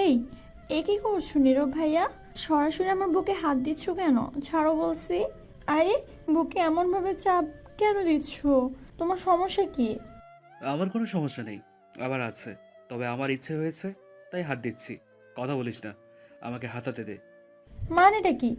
এই এ কি করছো নীরব ভাইয়া? সরাসরি আমার বুকে হাত দিচ্ছ কেন? ছাড়ো বলছি। আরে, বুকে এমন ভাবে চাপ কেন দিচ্ছ? তোমার সমস্যা কি? আমার কোনো সমস্যা নেই। আবার আছে, তবে আমার ইচ্ছে হয়েছে তাই হাত দিচ্ছি। কথা বলিস না, আমাকে হাতাতে দে। মানেটা কি?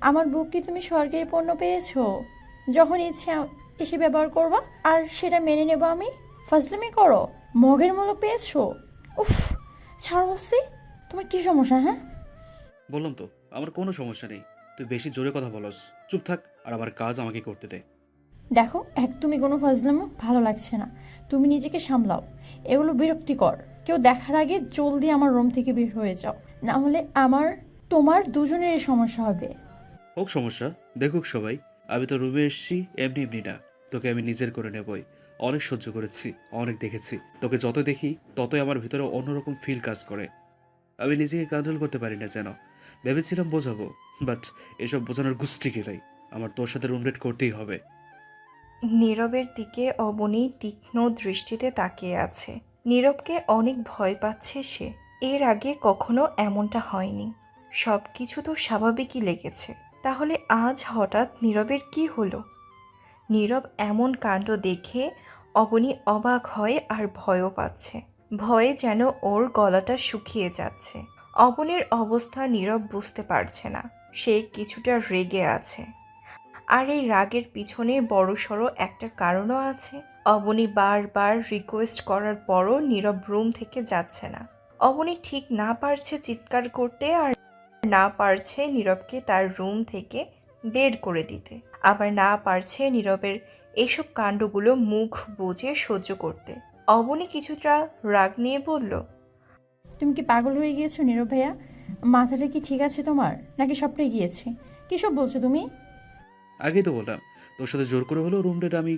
আমার বুক কি তুমি সরকারি পণ্য পেয়েছো? যখন ইচ্ছে এসে ব্যবহার করবা আর সেটা মেনে নেবো আমি? ফাজলামি করো? মগের মূল্য পেয়েছো? উফ, ছাড়ো বলছি। তোমার কি সমস্যা, হ্যাঁ? বললাম তো, আমার কোনো সমস্যা নেই। তুই বেশি জোরে কথা বলস। চুপ থাক আর আমার কাজ আমাকে করতে দে। দেখো, একদমই কোনো ফাজলামো ভালো লাগছে না। তুমি নিজেকে সামলাও। এগুলো বিরক্তিকর। কেউ দেখার আগে জলদি আমার রুম থেকে বের হয়ে যাও। না হলে তোমার দুজনেরই সমস্যা হবে। হোক সমস্যা, দেখুক সবাই। আমি তো রুমে এসেছি এমনি এমনি না। তোকে আমি নিজের করে নেবই। অনেক সহ্য করেছি, অনেক দেখেছি। তোকে যত দেখি ততই আমার ভিতরে অন্যরকম ফিল কাজ করে। আমি নিজেকে কন্ট্রোল করতে পারি না যেন। ভেবেছিলাম বোঝাবো, বাট এসব বোঝানোর গোষ্ঠী গেলাই। আমার তোর সাথে রুমমেট করতেই হবে। নীরবের দিকে অবনী তীক্ষ্ণ দৃষ্টিতে তাকিয়ে আছে। নীরবকে অনেক ভয় পাচ্ছে সে। এর আগে কখনো এমনটা হয়নি। সব কিছু তো স্বাভাবিকই লেগেছে। তাহলে আজ হঠাৎ নীরবের কি হলো? নীরব এমন কাণ্ড দেখে অবনী অবাক হয় আর ভয়ও পাচ্ছে। ভয়ে যেন ওর গলাটা শুকিয়ে যাচ্ছে। অবনীর অবস্থা নীরব বুঝতে পারছে না। সে কিছুটা রেগে আছে। আর এই রাগের পিছনে বড়সড় একটা কারণও আছে। অবনী বারবার রিকোয়েস্ট করার পরও নীরব রুম থেকে যাচ্ছে না। অবনী ঠিক না পারছে চিৎকার করতে, আর না পারছে নীরবকে তার রুম থেকে বের করে দিতে। আবার না পারছে নীরবের এসব কাণ্ডগুলো মুখ বুজে সহ্য করতে। অবনী কিছুটা রাগ নিয়ে বলল, তুমি কি পাগল হয়ে গিয়েছো নীরব ভাইয়া? মাথাটা কি ঠিক আছে তোমার, নাকি সবটাই গিয়েছে? কিসব বলছো তুমি? আগেই তো বললাম, তোর সাথে জোর করে হলেও রুম ডেট আমি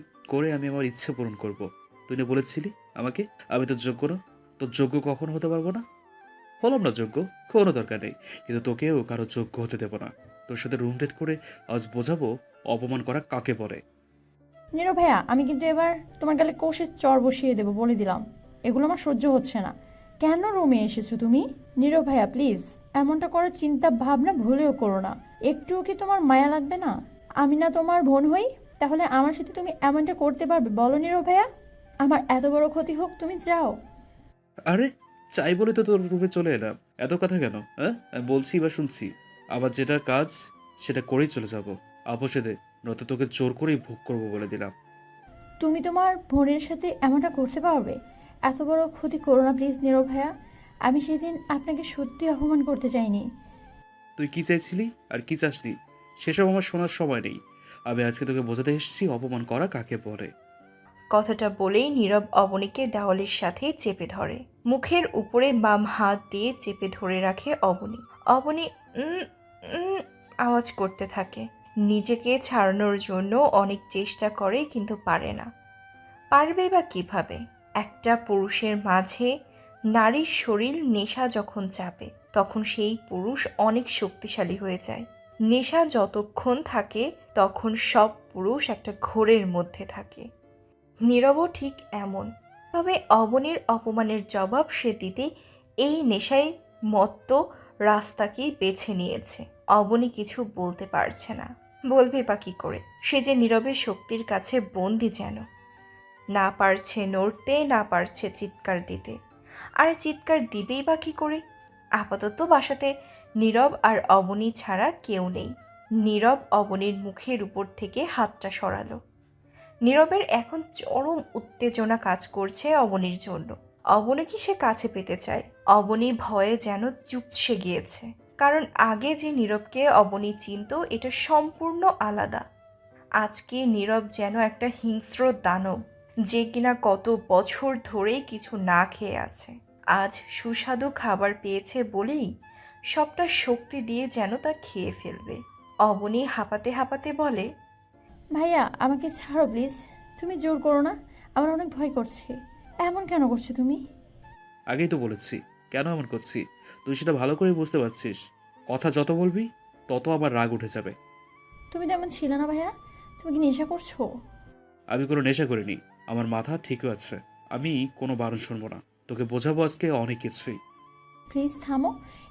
আমার ইচ্ছে পূরণ করব। তুই না বলেছিলি আমাকে আমি তোর যোগ্য না? তোর যোগ্য কখনো হতে পারবো না। হলাম না যোগ্য, কোনো দরকার নেই। কিন্তু তোকেও কারো যোগ্য হতে দেবো না। তোর সাথে রুম ডেট করে আজ বোঝাবো অপমান করা কাকে বলে। নীরব ভাইয়া, আমি কিন্তু এবার তোমার গালে কষে চড় বসিয়ে দেবো, বলে দিলাম। এগুলো আমার সহ্য হচ্ছে না। কেন রুমে এসেছো তুমি? নীরব ভাইয়া প্লিজ, এমনটা করার চিন্তা ভাবনা ভুলেও করো না। একটুও কি তোমার মায়া লাগবে না? আমি না তোমার বোন হই? তাহলে আমার সাথে তুমি এমনটা করতে পারবে বলো নীরব ভাইয়া? আমার এত বড় ক্ষতি হোক, তুমি চাও? আরে, চাই বলে তো তোর রুমে চলে এলাম। এত কথা কেন? হ্যাঁ, আমি বলছি বা শুনছি। আবার যেটা কাজ সেটা করেই চলে যাব। আপোষে দে, নয়তো তোকে জোর করেই ভোগ করবো বলে দিলাম। তুমি তোমার বোনের সাথে এমনটা করতে পারবে? এত বড় ক্ষতি করো না প্লিজ নীরব ভাইয়া। আমি সেদিন আপনাকে সত্যি অপমান করতে চাইনি। তুই কি চাইছিলি আর কি চাসনি সেসব আমার শোনার সময় নেই। আমি আজকে তোকে বোঝাতে এসেছি অপমান করা কাকে বলে। কথাটা বলেই নীরব অবনীকে দেওয়ালের সাথে চেপে ধরে। মুখের উপরে বাম হাত দিয়ে চেপে ধরে রাখে অবনী। অবনী উম উম আওয়াজ করতে থাকে। নিজেকে ছাড়ানোর জন্য অনেক চেষ্টা করে, কিন্তু পারে না। পারবে বা কিভাবে? একটা পুরুষের মাঝে নারীর শরীর নেশা যখন চাপে, তখন সেই পুরুষ অনেক শক্তিশালী হয়ে যায়। নেশা যতক্ষণ থাকে তখন সব পুরুষ একটা ঘোরের মধ্যে থাকে। নীরবও ঠিক এমন। তবে অবনীর অপমানের জবাব সে দিতে এই নেশায় মত্ত রাস্তাকেই বেছে নিয়েছে। অবনী কিছু বলতে পারছে না। বলবে বা কী করে? সে যে নীরবের শক্তির কাছে বন্দি যেন। না পারছে নড়তে, না পারছে চিৎকার দিতে। আর চিৎকার দিবেই বা কী করে? আপাতত বাসাতে নীরব আর অবনী ছাড়া কেউ নেই। নীরব অবনীর মুখের উপর থেকে হাতটা সরালো। নীরবের এখন চরম উত্তেজনা কাজ করছে অবনীর জন্য। অবনীকে সে কাছে পেতে চায়। অবনী ভয়ে যেন চুপসে গিয়েছে। কারণ আগে যে নীরবকে অবনী চিনত, এটা সম্পূর্ণ আলাদা। আজকে নীরব যেন একটা হিংস্র দানব, যে কিনা কত বছর ধরেই কিছু না খেয়ে আছে। আজ সুস্বাদু খাবার পেয়েছে বলেই সবটা শক্তি দিয়ে যেন তা খেয়ে ফেলবে। অবনী হাঁপাতে হাঁপাতে বলে, ভাইয়া আমাকে ছাড়ো প্লিজ। তুমি জোর করো না। আমার অনেক ভয় করছে। এমন কেন করছো তুমি? আগেই তো বলেছি কেন এমন করছি। তুই সেটা ভালো করে বুঝতে পারছিস। কথা যত বলবি তত আমার রাগ উঠে যাবে। তুমি তেমন ছিলে না ভাইয়া। তুমি কি নেশা করছো? আমি কোনো নেশা করিনি। আমার মাথা ঠিকও আছে। আমি কোনো বারণ শুনবো না। তোকে বোঝাবো আজকে অনেক কিছুই। প্লিজ থামো,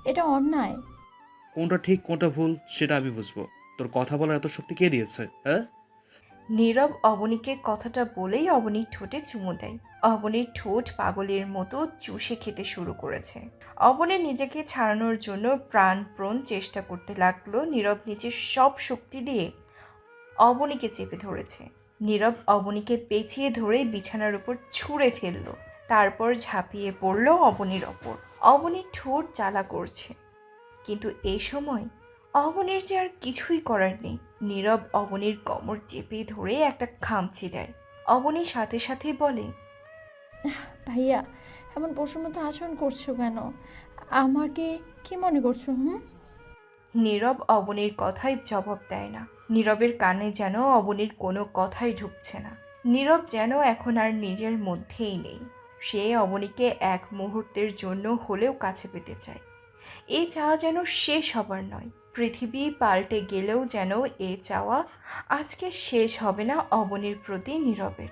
এটা অন্যায়। কোনটা ঠিক কোনটা ভুল সেটা আমি বুঝবো। তোর কথা বলার এত শক্তি কে দিয়েছে, হ্যাঁ? নীরব অবনীকে কথাটা বলেই অবনীর ঠোঁটে চুমু দেয়। অবনীর ঠোঁট পাগলের মতো চুষে খেতে শুরু করেছে। অবনী নিজেকে ছাড়ানোর জন্য প্রাণপ্রণ চেষ্টা করতে লাগলো। নীরব নিজের সব শক্তি দিয়ে অবনীকে চেপে ধরেছে। নীরব অবনীকে পেঁচিয়ে ধরে বিছানার উপর ছুঁড়ে ফেলল, তারপর ঝাঁপিয়ে পড়ল অবনীর ওপর। অবনীর ঠোঁট জ্বালা করছে, কিন্তু এই সময় অবনীর যে আর কিছুই করার নেই। নীরব অবনীর কোমর চেপে ধরে একটা খামচি দেয়। অবনীর সাথে সাথে বলে, ভাইয়া, এমন পশুর মতো আচরণ করছো কেন? আমাকে কি মনে করছো? নীরব অবনীর কথায় জবাব দেয় না। নীরবের কানে যেন অবনীর কোনো কথাই ঢুকছে না। নীরব যেন এখন আর নিজের মধ্যেই নেই। সে অবনীকে এক মুহূর্তের জন্য হলেও কাছে পেতে চায়। এই চাওয়া যেন শেষ হবার নয়। পৃথিবী পাল্টে গেলেও যেন এ চাওয়া আজকে শেষ হবে না অবনীর প্রতি নীরবের।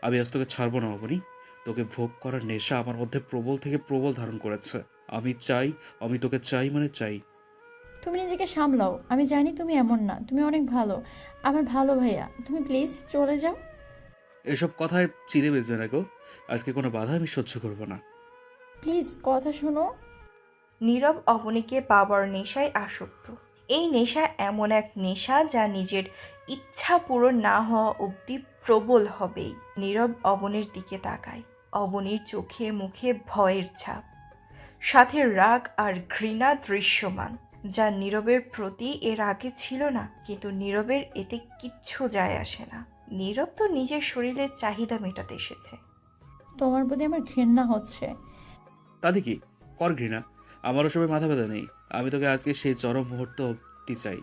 আমি আজ তোকে ছাড়বো না অবনী। তোকে ভোগ করার নেশা আমার মধ্যে প্রবল থেকে প্রবল ধারণ করেছে। আমি চাই, আমি তোকে চাই মানে চাই। তুমি নিজেকে সামলাও, আমি জানি তুমি এমন না, তুমি অনেক ভালো, আমার ভালো ভাইয়া। তুমি প্লিজ চলে যাও। এসব কথায় চিড়ে বেজবে না গো। আজকে কোনো বাধা আমি সহ্য করবো না। প্লিজ কথা শোনো। নীরব অবনীকে পাবার নেশায় আসক্ত। এই নেশা এমন এক নেশা যা নিজের ইচ্ছা পূরণ না হওয়া অবধি প্রবল হবেই। নীরব অবনীর দিকে তাকায়। অবনীর চোখে মুখে ভয়ের ছাপ, সাথে রাগ আর ঘৃণা দৃশ্যমান, যা নীরবের প্রতি এর আগে ছিল না। কিন্তু নীরবের এতে কিচ্ছু যায় আসে না। নীরব তো নিজের শরীরের চাহিদা মেটাতে এসেছে। তোমার প্রতি আমার ঘৃণা হচ্ছে। তাতে কি, কর ঘৃণা। আমারও সবাই মাথা ব্যথা নেই। আমি তোকে আজকে সেই চরম মুহূর্ত অব্দি চাই।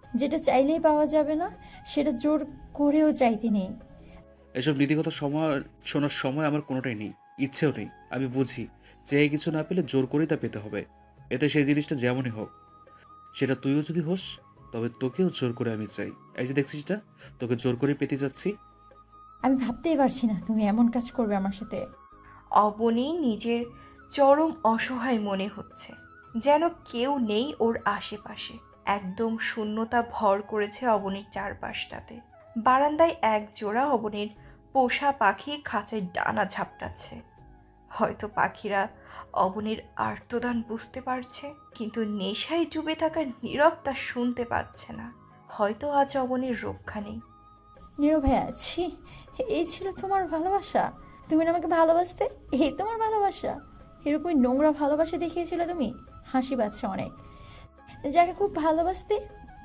যেটা চাইলেই পাওয়া যাবে না, সেটা জোর করেও চাইতে নেই। এসব নীতিগত সময় শোনার সময় আমার কোনোটাই নেই, ইচ্ছেও নেই। আমি বুঝি চেয়ে কিছু না পেলে জোর করেই তা পেতে হবে। এতে সেই জিনিসটা যেমনই হোক, সেটা তুইও যদি হোস, তবে তোকেও জোর করে আমি চাই। এই যে দেখছিস না, তোকে জোর করে পেতে যাচ্ছি। আমি ভাবতেই পারছি না তুমি এমন কাজ করবে আমার সাথে। অবনী নিজের চরম অসহায় মনে হচ্ছে, যেন কেউ নেই ওর আশেপাশে। একদম শূন্যতা ভর করেছে অবনীর চারপাশটাতে। বারান্দায় এক জোড়া অবনীর পোষা পাখি খাঁচায় ডানা ঝাপটাচ্ছে। হয়তো পাখিরা অবনীর আর্তদান বুঝতে পারছে, কিন্তু নেশায় ডুবে থাকা নীরব তা শুনতে পাচ্ছে না। হয়তো আজ অবনীর রক্ষা নেই। নীরব ভাইয়া, ছি, এই ছিল তোমার ভালোবাসা? তুমি না আমাকে ভালোবাসতে, এই তোমার ভালোবাসা? এরকমই নোংরা ভালোবাসা দেখিয়েছিলে তুমি? হাসি পাচ্ছে অনেক। যাকে খুব ভালোবাসতে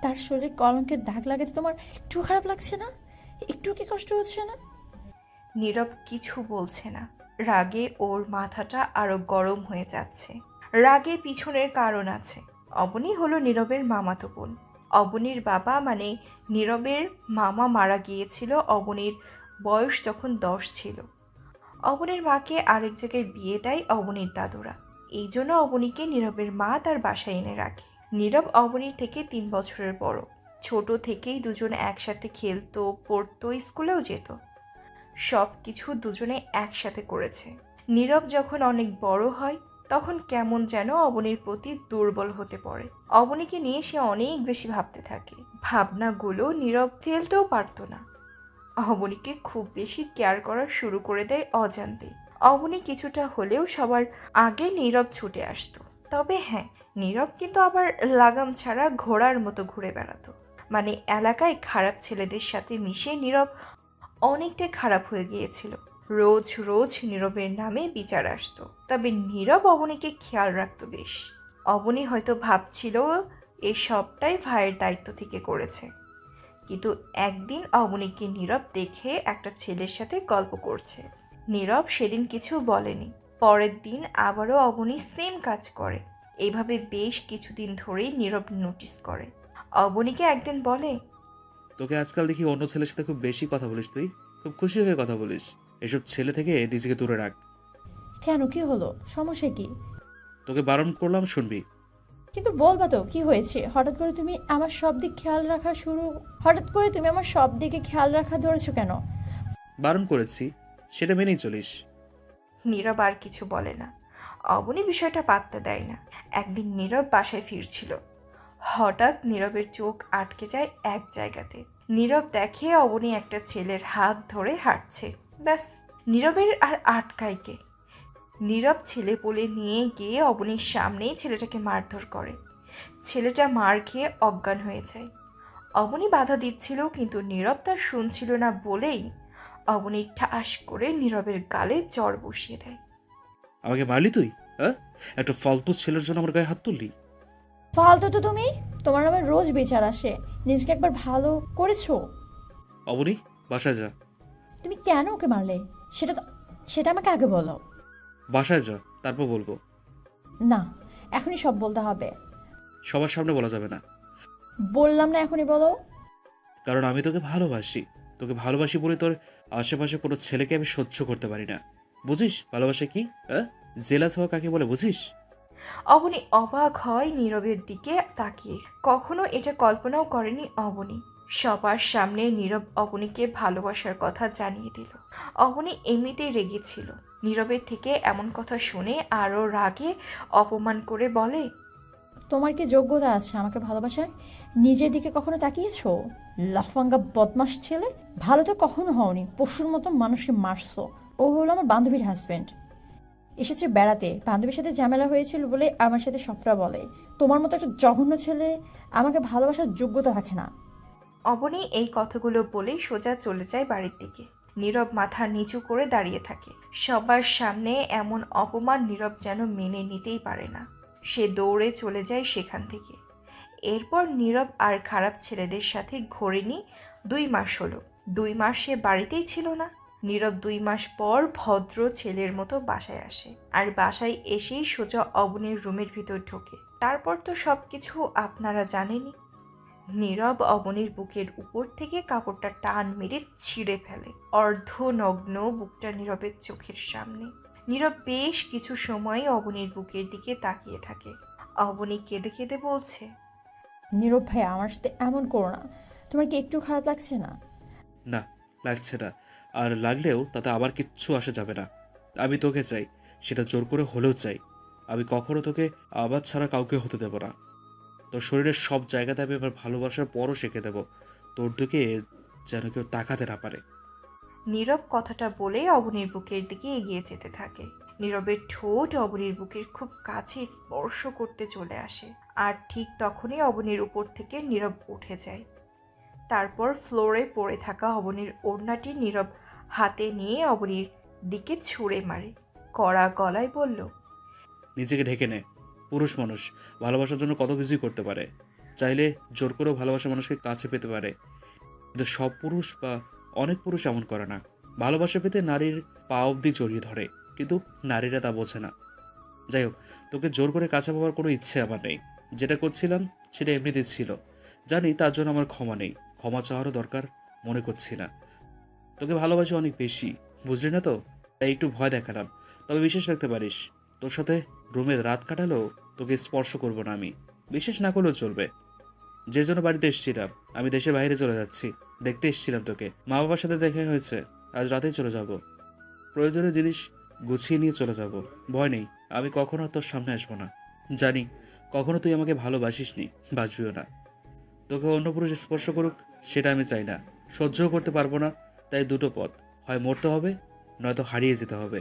তার শরীরে কলঙ্কের দাগ লাগাতে তোমার একটু খারাপ লাগছে না? একটু কি কষ্ট হচ্ছে না? নীরব কিছু বলছে না। রাগে ওর মাথাটা আরো গরম হয়ে যাচ্ছে। রাগে পিছনের কারণ আছে। অবনী হলো নীরবের মামাতো বোন। অবনীর বাবা মানে নীরবের মামা মারা গিয়েছিল অবনীর বয়স যখন 10 ছিল। অবনীর মাকে আরেক জায়গায় বিয়ে দেয় অবনীর দাদুরা। এই জন্য অবনীকে নীরবের মা তার বাসায় এনে রাখে। নীরব অবনীর থেকে 3 বছরের বড়। ছোট থেকেই দুজন একসাথে খেলতো, পড়তো, স্কুলেও যেত। সব কিছু দুজনে একসাথে করেছে। নীরব যখন অনেক বড় হয়, তখন কেমন যেন অবনীর প্রতি দুর্বল হতে পড়ে। অবনীকে নিয়ে সে অনেক বেশি ভাবতে থাকে। ভাবনাগুলো নীরব ফেলতেও পারতো না। অবনীকে খুব বেশি কেয়ার করা শুরু করে দেয় অজান্তে। অবনী কিছুটা হলেও সবার আগে নীরব ছুটে আসতো। তবে হ্যাঁ, নীরব কিন্তু আবার লাগাম ছাড়া ঘোড়ার মতো ঘুরে বেড়াতো। মানে এলাকায় খারাপ ছেলেদের সাথে মিশে নীরব অনেকটাই খারাপ হয়ে গিয়েছিল। রোজ রোজ নীরবের নামে বিচার আসতো। তবে নীরব অবনীকে খেয়াল রাখতো বেশ। অবনী হয়তো ভাবছিল এই সবটাই ভাইয়ের দায়িত্ব থেকে করেছে। কিন্তু একদিন অবনীকে নীরব দেখে একটা ছেলের সাথে গল্প করছে। নীরব সেদিন কিছু বলেনি। পরের দিন আবারও অবনী সেম কাজ করে। এইভাবে বেশ কিছুদিন ধরেই নীরব নোটিস করে। অবনীকে একদিন বলে, তোকে আজকাল দেখি অন্য ছেলের সাথে খুব বেশি কথা বলিস, তুই খুব খুশি হয়ে কথা বলিস। এসব ছেলে থেকে নিজেকে দূরে রাখ। কেন, কি হলো? সমস্যা কি? তোকে বারণ করলাম, শুনবি? কিন্তু বলবা তো কি হয়েছে? হঠাৎ করে তুমি আমার সব দিক খেয়াল রাখা শুরু হঠাৎ করে তুমি আমার সব দিকে খেয়াল রাখা ধরেছো কেন? বারণ করেছি, সেটা মেনেই চলিস। নীরব আর কিছু বলে না। অবনী বিষয়টা পাত্তা দেয় না। একদিন নীরব বাসায় ফিরছিল। হঠাৎ নীরবের চোখ আটকে যায় এক জায়গাতে। নীরব দেখে অবনী একটা ছেলের হাত ধরে হাঁটছে। ব্যাস, নীরবের আর আটকায় কে? নীরব ছেলে বলে নিয়ে গিয়ে অবনীর সামনেই ছেলেটাকে মারধর করে। ছেলেটা মার খেয়ে অজ্ঞান হয়ে যায়। অবনী বাধা দিচ্ছিল, কিন্তু নীরব তার শুনছিল না বলেই অবনী ঠাস করে নীরবের গালে চড় বসিয়ে দেয়। আমাকে মারলি তুই? হ্যাঁ, একটা ফালতু ছেলের জন্য আমার গায়ে হাত তুললি? ফালতু তো তুমি, তোমার নামে রোজ বিচার আসে। নিজকে একবার ভালো করেছো? অবনী, বাসায় যা। তুমি কেন ওকে মারলে সেটা আমাকে আগে বলো। বাসায় যা, তারপর বলবো। না, এখনই সব বলতে হবে। সবার সামনে বলা যাবে না। বললাম না এখনই বলো। কারণ আমি তোকে ভালোবাসি। তোকে ভালোবাসি বলে তোর আশেপাশে কোনো ছেলেকে আমি সহ্য করতে পারি না। বুঝিস ভালোবাসা কি? হ্যাঁ, জেলাস হওয়া কাকে বলে বুঝিস? অবনী অবাক হয় নীরবের দিকে তাকিয়ে। কখনো এটা কল্পনাও করেনি অবনী। সবার সামনে নীরব অবনীকে ভালোবাসার কথা জানিয়ে দিল। অবনী এমনিতেই রেগেছিল। নীরবের থেকে এমন কথা শুনে আরও রাগে অপমান করে বলে, তোমার কি যোগ্যতা আছে আমাকে ভালোবাসার? নিজের দিকে কখনো তাকিয়েছো? লাফাঙ্গা বদমাস ছেলে। ভালো তো কখনো হওনি, পশুর মতো মানুষকে মারছো। ও হলো আমার বান্ধবীর হাজবেন্ড। এসেছে বেড়াতে, বান্ধবীর সাথে ঝামেলা হয়েছিল বলে আমার সাথে সবটা বলে। তোমার মতো একটা জঘন্য ছেলে আমাকে ভালোবাসার যোগ্যতা রাখে না। অবনী এই কথাগুলো বলেই সোজা চলে যায় বাড়ির দিকে। নীরব মাথা নিচু করে দাঁড়িয়ে থাকে। সবার সামনে এমন অপমান নীরব যেন মেনে নিতেই পারে না। সে দৌড়ে চলে যায় সেখান থেকে। এরপর নীরব আর খারাপ ছেলেদের সাথে ঘোরেনি। 2 মাস হলো। 2 মাস সে বাড়িতেই ছিল না। নীরব 2 মাস পর ভদ্র ছেলের মতো বাসায় আসে। আর বাসায় এসেই সোজা অবনীর রুমের ভিতর ঢোকে। তারপর তো সব কিছু আপনারা জানেনই। নীরব অবনীর বুকের উপর থেকে কাপড়টা টান মেরে ছিঁড়ে ফেলে। অর্ধনগ্ন বুকটা নীরবের চোখের সামনে। নীরব বেশ কিছু সময় অবনীর বুকের দিকে তাকিয়ে থাকে। অবনী কেঁদে কেঁদে বলছে, নীরব ভাই, আমার সাথে এমন করো না। তোমার কি একটু খারাপ লাগছে না? না, লাগছে না। আর লাগলেও তাতে আবার কিচ্ছু আসে যাবে না। আমি তোকে চাই, সেটা জোর করে হলেও চাই। আমি কখনো তোকে আবার ছাড়া কাউকে হতে দেব না। তোর শরীরের সব জায়গাতে আমি আমার ভালোবাসার পরও শিখে দেব, তোর দিকে যেন কেউ তাকাতে না পারে। নীরব কথাটা বলে অবনীর বুকের দিকে এগিয়ে যেতে থাকে। নীরবের ঠোঁট অবনীর বুকের খুব কাছে স্পর্শ করতে চলে আসে। আর ঠিক তখনই অবনীর উপর থেকে নীরব উঠে যায়। তারপর ফ্লোরে পড়ে থাকা অবনীর ওড়নাটি নীরব হাতে নিয়ে অবনীর দিকে ছুঁড়ে মারে। কড়া গলায় বলল, নিজেকে ঢেকে নে। পুরুষ মানুষ ভালোবাসার জন্য কত কিছুই করতে পারে। চাইলে জোর করেও ভালোবাসা মানুষকে কাছে পেতে পারে, কিন্তু সব পুরুষ বা অনেক পুরুষ এমন করে না। ভালোবাসা পেতে নারীর পা অবধি জড়িয়ে ধরে, কিন্তু নারীরা তা বোঝে না। যাই হোক, তোকে জোর করে কাছে পাওয়ার কোনো ইচ্ছে আমার নেই। যেটা করছিলাম সেটা এমনিতেই ছিল। জানি তার জন্য আমার ক্ষমা নেই, ক্ষমা চাওয়ারও দরকার মনে করছি না। তোকে ভালোবাসি অনেক বেশি, বুঝলি না তো? তাই একটু ভয় দেখালাম। তবে বিশ্বাস রাখতে পারিস, তোর সাথে রুমে রাত কাটালেও তোকে স্পর্শ করব না আমি। বিশ্বাস না করলেও চলবে। যে জন্য বাড়িতে এসেছিলাম, আমি দেশের বাইরে চলে যাচ্ছি। দেখতে এসেছিলাম তোকে, মা বাবার সাথে দেখা হয়েছে। আজ রাতেই চলে যাব। প্রয়োজনীয় জিনিস গুছিয়ে নিয়ে চলে যাব। ভয় নেই, আমি কখনো আর তোর সামনে আসবো না। জানি কখনো তুই আমাকে ভালোবাসিস নি, বাসবিও না। তোকে অন্য পুরুষ স্পর্শ করুক সেটা আমি চাই না, সহ্যও করতে পারবো না। তাই দুটো পথ, হয় মরতে হবে, নয়তো হারিয়ে যেতে হবে।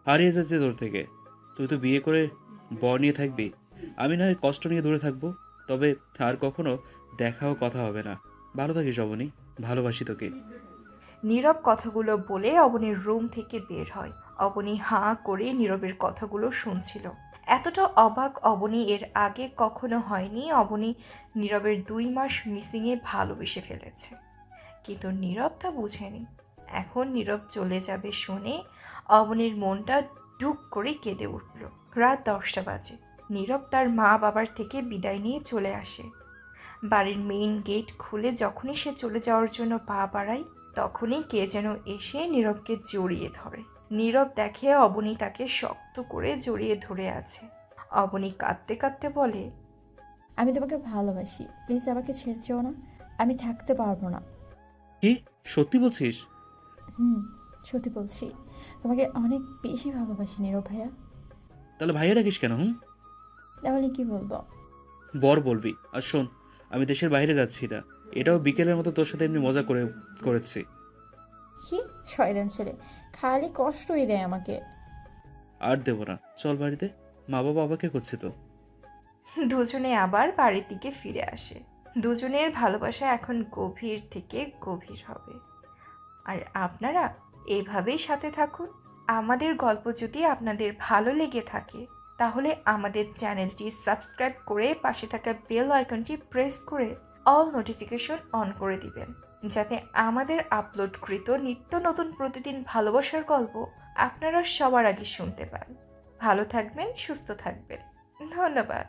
হারিয়ে যাচ্ছে তোর থেকে। তুই তো বিয়ে করে বর নিয়ে থাকবি, আমি না হয় কষ্ট নিয়ে দূরে থাকবো। তবে আর কখনো দেখাও কথা হবে না। ভালো থাকিস অবনী, ভালোবাসি তোকে। নীরব কথাগুলো বলে অবনীর রুম থেকে বের হয়। অবনী হাঁ করে নীরবের কথাগুলো শুনছিল। এতটা অবাক অবনী এর আগে কখনো হয়নি। অবনী নীরবের 2 মাস মিসিংয়ে ভালোবেসে ফেলেছে, কিন্তু নীরব তা বুঝেনি। এখন নীরব চলে যাবে শুনে অবনীর মনটা ডুব করে কেঁদে উঠল। রাত 10টা বাজে। নীরব তার মা বাবার থেকে বিদায় নিয়ে চলে আসে। বাড়ির মেইন গেট খুলে যখনই সে চলে যাওয়ার জন্য পা বাড়ায়, তখনই কে যেন এসে নীরবকে জড়িয়ে ধরে। নীরব দেখে অবনী তাকে শক্ত করে জড়িয়ে ধরে আছে। অবনী কাঁদতে কাঁদতে বলে, আমি তোমাকে ভালোবাসি, প্লিজ আমাকে ছেড়ে যেও না। আমি থাকতে পারবো না। কি সত্যি বলছিস? হুম, সত্যি বলছি। তোমাকে অনেক বেশি ভালোবাসি নীরব ভাইয়া। তাহলে ভাইয়া ডাকিস কেন? তাহলে কি বলবো? বর বলবি। আর শোন, আমি দেশের বাইরে যাচ্ছি না, এটাও বিকেলের মতো তোর সাথে এমনি মজা করেছি। কি শয়তান ছেলে, খালি কষ্টই দেয় আমাকে। আর দেবো না, চল বাড়িতে, মা বাবা অবাকে করছে তো। দুজনে আবার বাড়ির দিকে ফিরে আসে। দুজনের ভালোবাসা এখন গভীর থেকে গভীর হবে। আর আপনারা এভাবেই সাথে থাকুন। আমাদের গল্প যদি আপনাদের ভালো লেগে থাকে তাহলে আমাদের চ্যানেলটি সাবস্ক্রাইব করে পাশে থাকা বেল আইকনটি প্রেস করে অল নোটিফিকেশন অন করে দিবেন, যাতে আমাদের আপলোডকৃত নিত্য নতুন প্রতিদিন ভালোবাসার গল্প আপনারা সবার আগে শুনতে পান। ভালো থাকবেন, সুস্থ থাকবেন। ধন্যবাদ।